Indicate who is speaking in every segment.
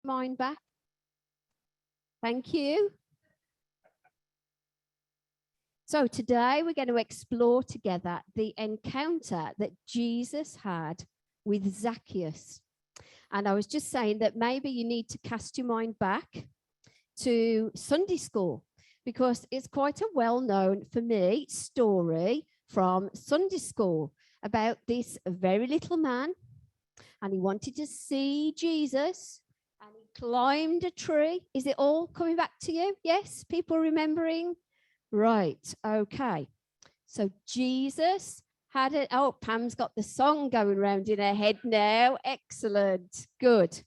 Speaker 1: mine back? Thank you. So today we're going to explore together the encounter that Jesus had with Zacchaeus. And I was just saying that maybe you need to cast your mind back to Sunday school, because it's quite a well-known, for me, story from Sunday school about this very little man, and he wanted to see Jesus, and he climbed a tree. Is it all coming back to you? Yes, people remembering? Right, okay. So Jesus had it. Oh, Pam's got the song going round in her head now. Excellent, good.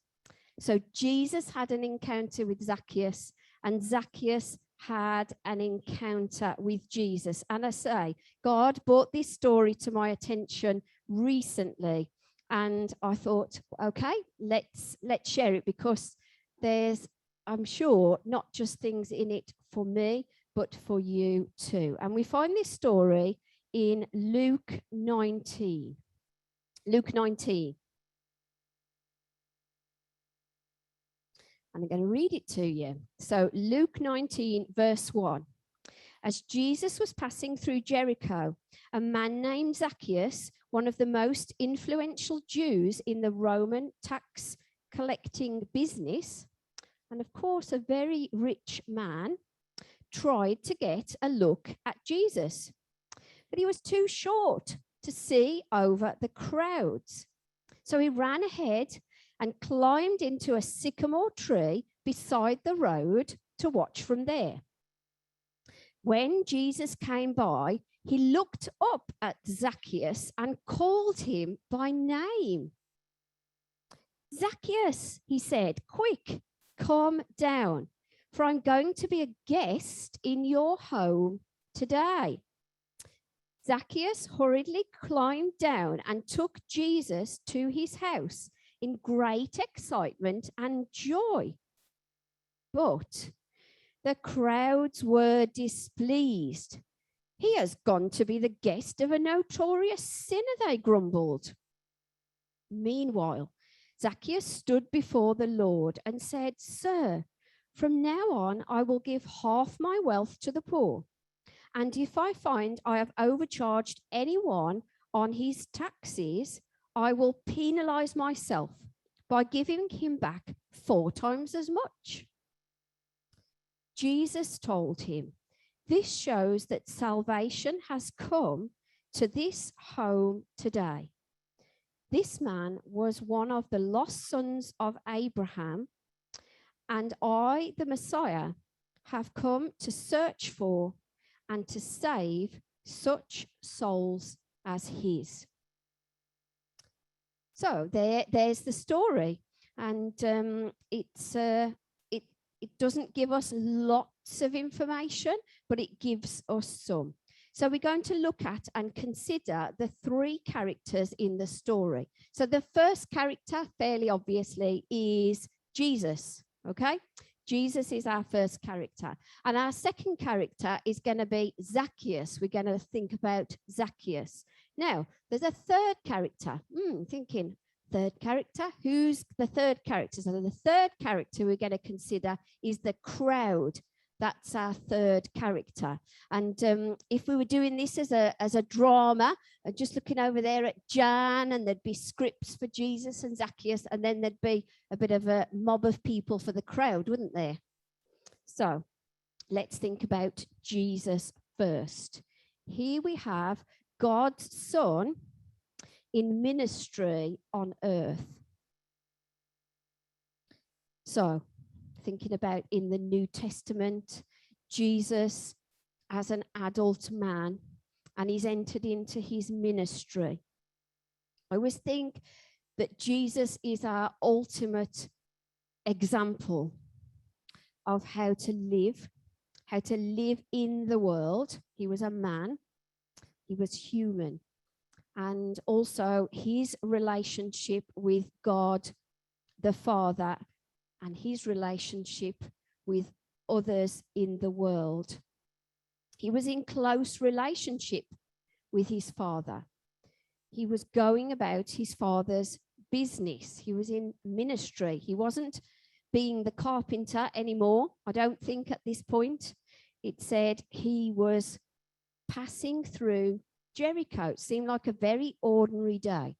Speaker 1: So Jesus had an encounter with Zacchaeus, and Zacchaeus had an encounter with Jesus. And I say, God brought this story to my attention recently, and I thought, okay, let's share it, because there's, I'm sure, not just things in it for me, but for you too. And we find this story in Luke 19. Luke 19. And I'm going to read it to you. So Luke 19, verse 1. As Jesus was passing through Jericho, a man named Zacchaeus, one of the most influential Jews in the Roman tax collecting business, and of course a very rich man, tried to get a look at Jesus. But he was too short to see over the crowds. So he ran ahead and climbed into a sycamore tree beside the road to watch from there. When Jesus came by, he looked up at Zacchaeus and called him by name. Zacchaeus, he said, quick, come down, for I'm going to be a guest in your home today. Zacchaeus hurriedly climbed down and took Jesus to his house in great excitement and joy. But the crowds were displeased. He has gone to be the guest of a notorious sinner, they grumbled. Meanwhile, Zacchaeus stood before the Lord and said, Sir, from now on I will give half my wealth to the poor. And if I find I have overcharged anyone on his taxes, I will penalize myself by giving him back 4 times as much. Jesus told him, this shows that salvation has come to this home today. This man was one of the lost sons of Abraham, and I, the Messiah, have come to search for and to save such souls as his. So there's the story, and it doesn't give us lots of information, but it gives us some. So we're going to look at and consider the 3 characters in the story. So the first character, fairly obviously, is Jesus, okay? Jesus is our first character. And our second character is going to be Zacchaeus. We're going to think about Zacchaeus. Now, there's a third character. Thinking, third character? Who's the third character? So the third character we're going to consider is the crowd. That's our third character. And if we were doing this as a drama, just looking over there at Jan, and there'd be scripts for Jesus and Zacchaeus, and then there'd be a bit of a mob of people for the crowd, wouldn't there? So let's think about Jesus first. Here we have God's Son in ministry on earth. So thinking about in the New Testament, Jesus as an adult man, and he's entered into his ministry. I always think that Jesus is our ultimate example of how to live in the world. He was a man, he was human, and also his relationship with God the Father and his relationship with others in the world. He was in close relationship with his Father. He was going about his Father's business. He was in ministry. He wasn't being the carpenter anymore. I don't think at this point. It said he was passing through Jericho. It seemed like a very ordinary day.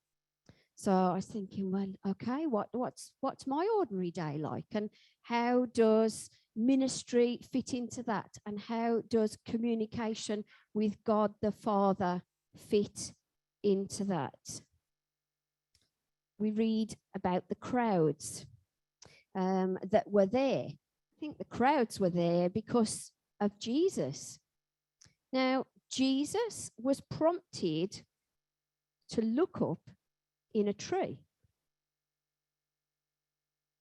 Speaker 1: So I was thinking, well, okay, what's my ordinary day like? And how does ministry fit into that? And how does communication with God the Father fit into that? We read about the crowds that were there. I think the crowds were there because of Jesus. Now, Jesus was prompted to look up in a tree.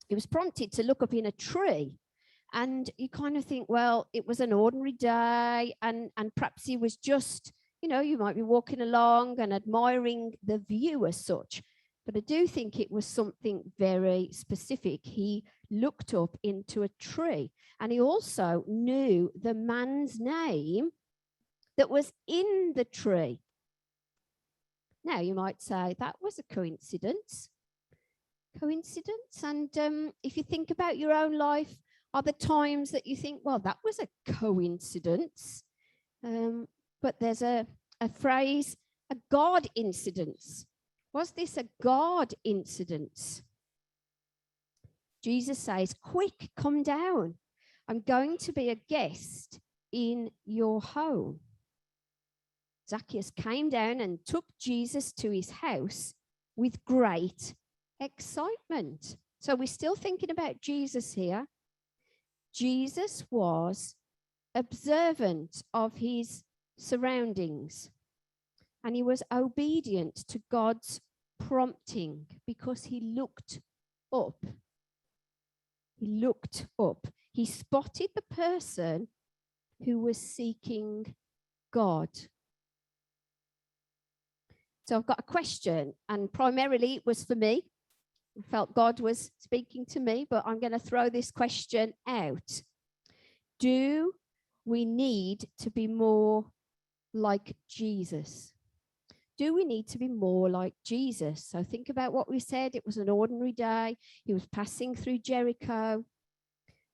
Speaker 1: He was prompted to look up in a tree. And you kind of think, well, it was an ordinary day, and perhaps he was just, you might be walking along and admiring the view as such. But I do think it was something very specific. He looked up into a tree, and he also knew the man's name that was in the tree. Now, you might say that was a coincidence. And if you think about your own life, are there times that you think, well, that was a coincidence? But there's a phrase, a God incidence. Was this a God incidence? Jesus says, quick, come down. I'm going to be a guest in your home. Zacheaus came down and took Jesus to his house with great excitement. So we're still thinking about Jesus here. Jesus was observant of his surroundings, and he was obedient to God's prompting because he looked up. He looked up. He spotted the person who was seeking God. So I've got a question, and primarily it was for me. I felt God was speaking to me, but I'm going to throw this question out. Do we need to be more like Jesus? Do we need to be more like Jesus? So think about what we said. It was an ordinary day. He was passing through Jericho.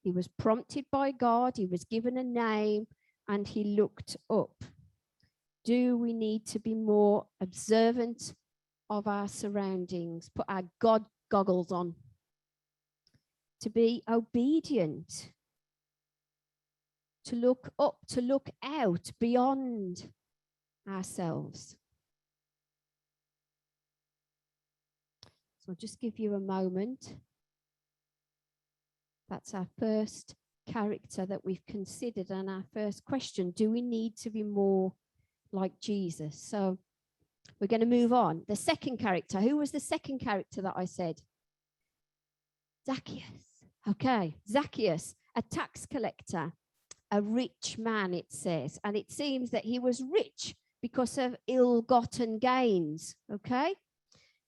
Speaker 1: He was prompted by God. He was given a name, and he looked up. Do we need to be more observant of our surroundings? Put our God goggles on. To be obedient. To look up, to look out beyond ourselves. So I'll just give you a moment. That's our first character that we've considered, and our first question. Do we need to be more like Jesus? So we're going to move on. The second character. Who was the second character that I said? Zacheaus. Okay, Zacheaus, a tax collector, a rich man, it says. And it seems that he was rich because of ill-gotten gains, okay?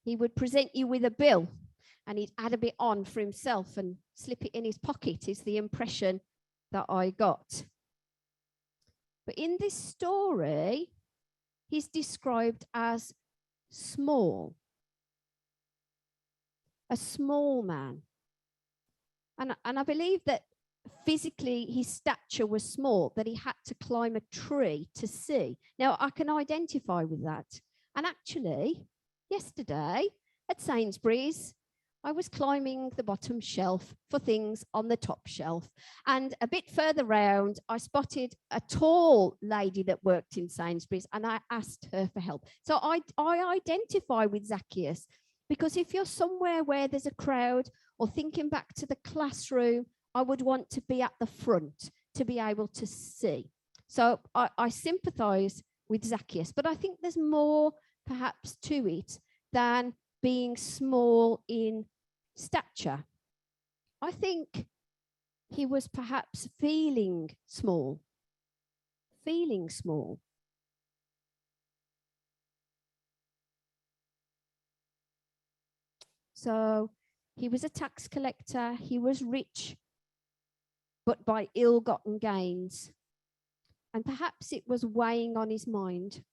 Speaker 1: He would present you with a bill, and he'd add a bit on for himself and slip it in his pocket, is the impression that I got. But in this story, he's described as small, a small man. And I believe that physically his stature was small, that he had to climb a tree to see. Now, I can identify with that. And actually, yesterday at Sainsbury's, I was climbing the bottom shelf for things on the top shelf. And a bit further round, I spotted a tall lady that worked in Sainsbury's, and I asked her for help. So I identify with Zacheaus, because if you're somewhere where there's a crowd, or thinking back to the classroom, I would want to be at the front to be able to see. So I sympathize with Zacheaus, but I think there's more perhaps to it than being small in stature. I think he was perhaps feeling small. So he was a tax collector. He was rich, but by ill-gotten gains. And perhaps it was weighing on his mind.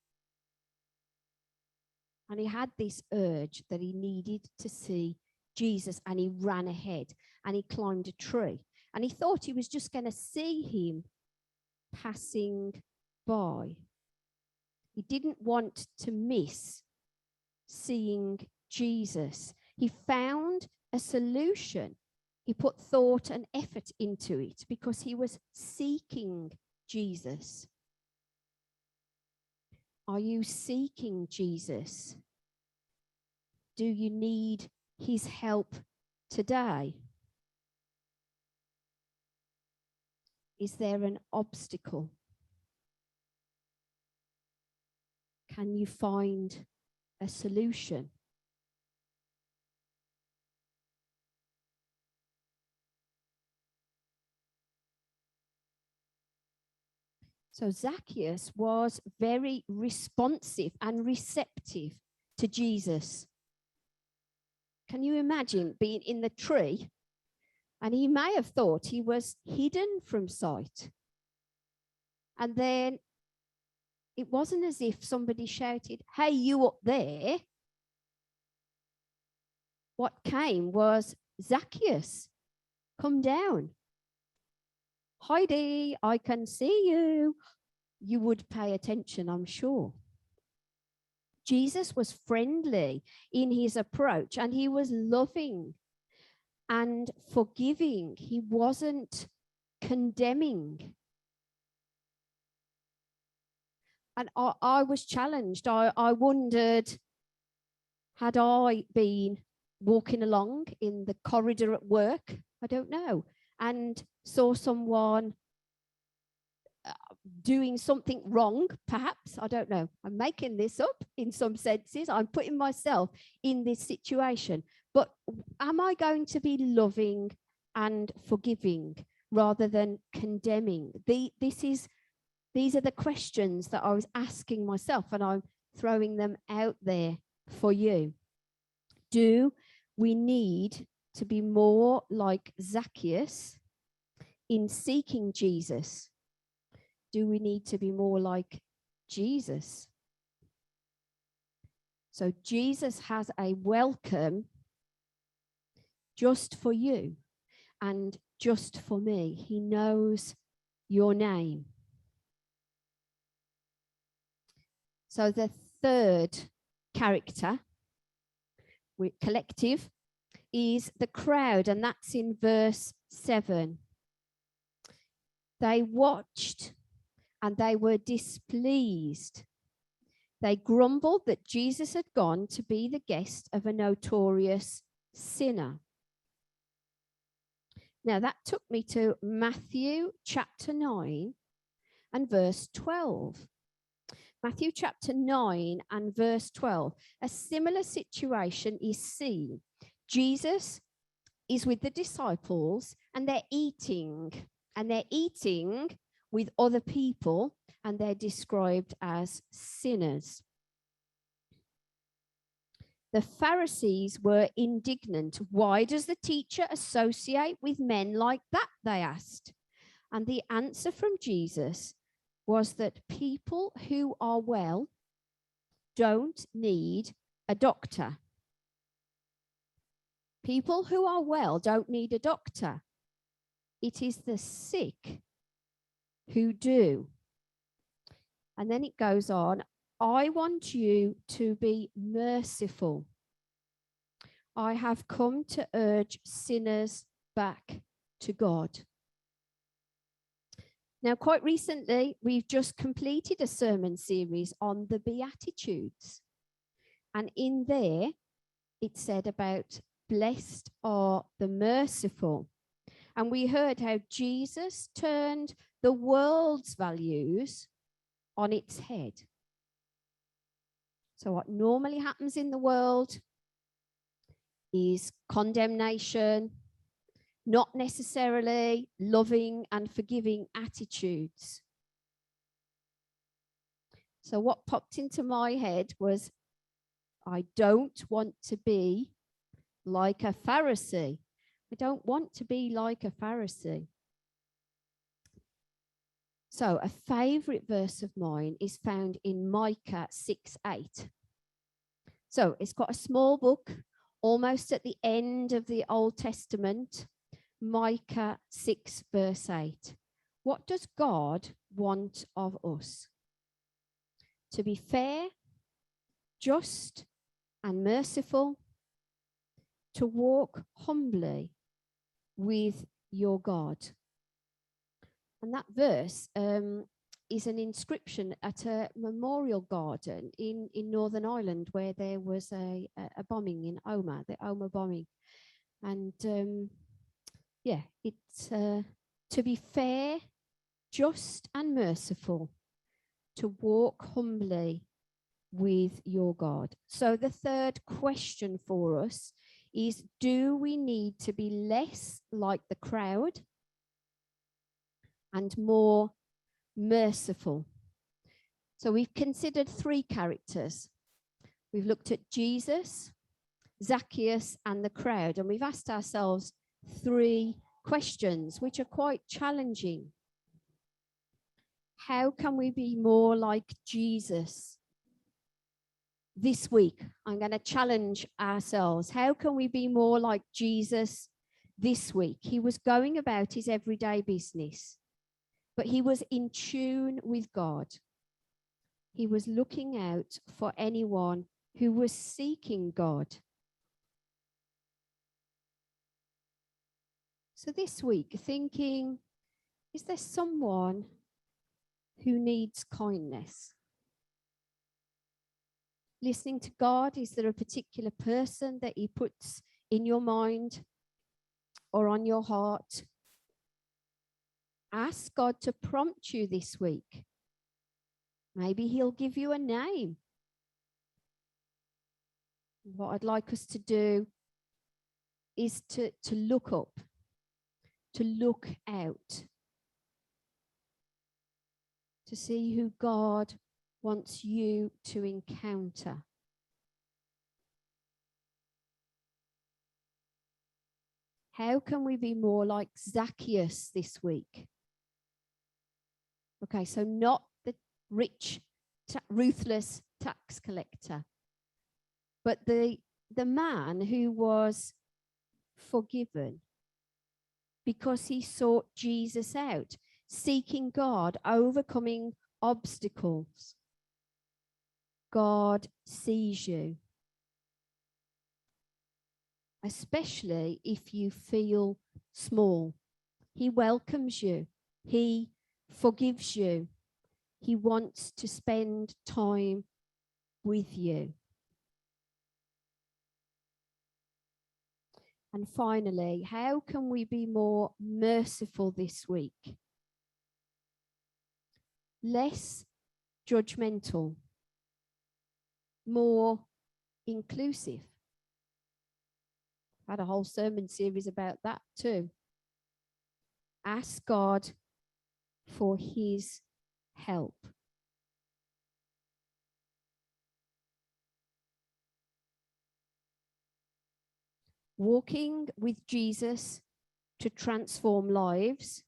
Speaker 1: And he had this urge that he needed to see Jesus, and he ran ahead and he climbed a tree. And he thought he was just going to see him passing by. He didn't want to miss seeing Jesus. He found a solution. He put thought and effort into it because he was seeking Jesus. Are you seeking Jesus? Do you need his help today? Is there an obstacle? Can you find a solution? So Zacchaeus was very responsive and receptive to Jesus. Can you imagine being in the tree? And he may have thought he was hidden from sight. And then it wasn't as if somebody shouted, "Hey, you up there." What came was, "Zacchaeus, come down. Heidi, I can see you." You would pay attention, I'm sure. Jesus was friendly in his approach, and he was loving and forgiving. He wasn't condemning. And I was challenged. I wondered, had I been walking along in the corridor at work? I don't know. And saw someone doing something wrong, perhaps. I don't know. I'm making this up in some senses. I'm putting myself in this situation. But am I going to be loving and forgiving rather than condemning? These are the questions that I was asking myself, and I'm throwing them out there for you. Do we need to be more like Zacchaeus in seeking Jesus? Do we need to be more like Jesus? So Jesus has a welcome just for you and just for me. He knows your name. So the third character, collective, is the crowd, and that's in verse 7. They watched and they were displeased. They grumbled that Jesus had gone to be the guest of a notorious sinner. Now that took me to Matthew chapter 9 and verse 12. Matthew chapter 9 and verse 12. A similar situation is seen. Jesus is with the disciples and they're eating with other people, and they're described as sinners. The Pharisees were indignant. Why does the teacher associate with men like that? They asked. And the answer from Jesus was that people who are well don't need a doctor. People who are well don't need a doctor. It is the sick who do. And then it goes on, I want you to be merciful. I have come to urge sinners back to God. Now, quite recently, we've just completed a sermon series on the Beatitudes. And in there, it said about blessed are the merciful. And we heard how Jesus turned the world's values on its head. So what normally happens in the world is condemnation, not necessarily loving and forgiving attitudes. So what popped into my head was, I don't want to be like a Pharisee. I don't want to be like a Pharisee. So a favorite verse of mine is found in Micah 6:8. So it's got a small book, almost at the end of the Old Testament, Micah 6, verse 8. What does God want of us? To be fair, just, and merciful, to walk humbly with your God. And that verse is an inscription at a memorial garden in Northern Ireland, where there was a bombing in Omagh, the Omagh bombing. And it's to be fair, just, and merciful, to walk humbly with your God. So the third question for us is, do we need to be less like the crowd and more merciful? So we've considered three characters. We've looked at Jesus, Zacheaus, and the crowd, and we've asked ourselves three questions which are quite challenging. How can we be more like Jesus? This week, I'm going to challenge ourselves. How can we be more like Jesus this week? He was going about his everyday business, but he was in tune with God. He was looking out for anyone who was seeking God. So this week, thinking, is there someone who needs kindness? Listening to God, is there a particular person that he puts in your mind or on your heart? Ask God to prompt you this week. Maybe he'll give you a name. What I'd like us to do is to look up, to look out, to see who God wants you to encounter. How can we be more like Zacheaus this week? Okay, so not the rich, ruthless tax collector, but the man who was forgiven because he sought Jesus out, seeking God, overcoming obstacles. God sees you, especially if you feel small. He welcomes you. He forgives you. He wants to spend time with you. And finally, how can we be more merciful this week? Less judgmental, more inclusive. I had a whole sermon series about that too. Ask God for his help. Walking with Jesus to transform lives,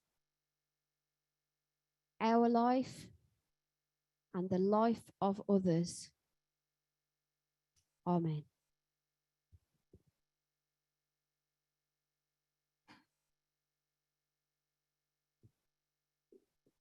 Speaker 1: our life, and the life of others. Amen.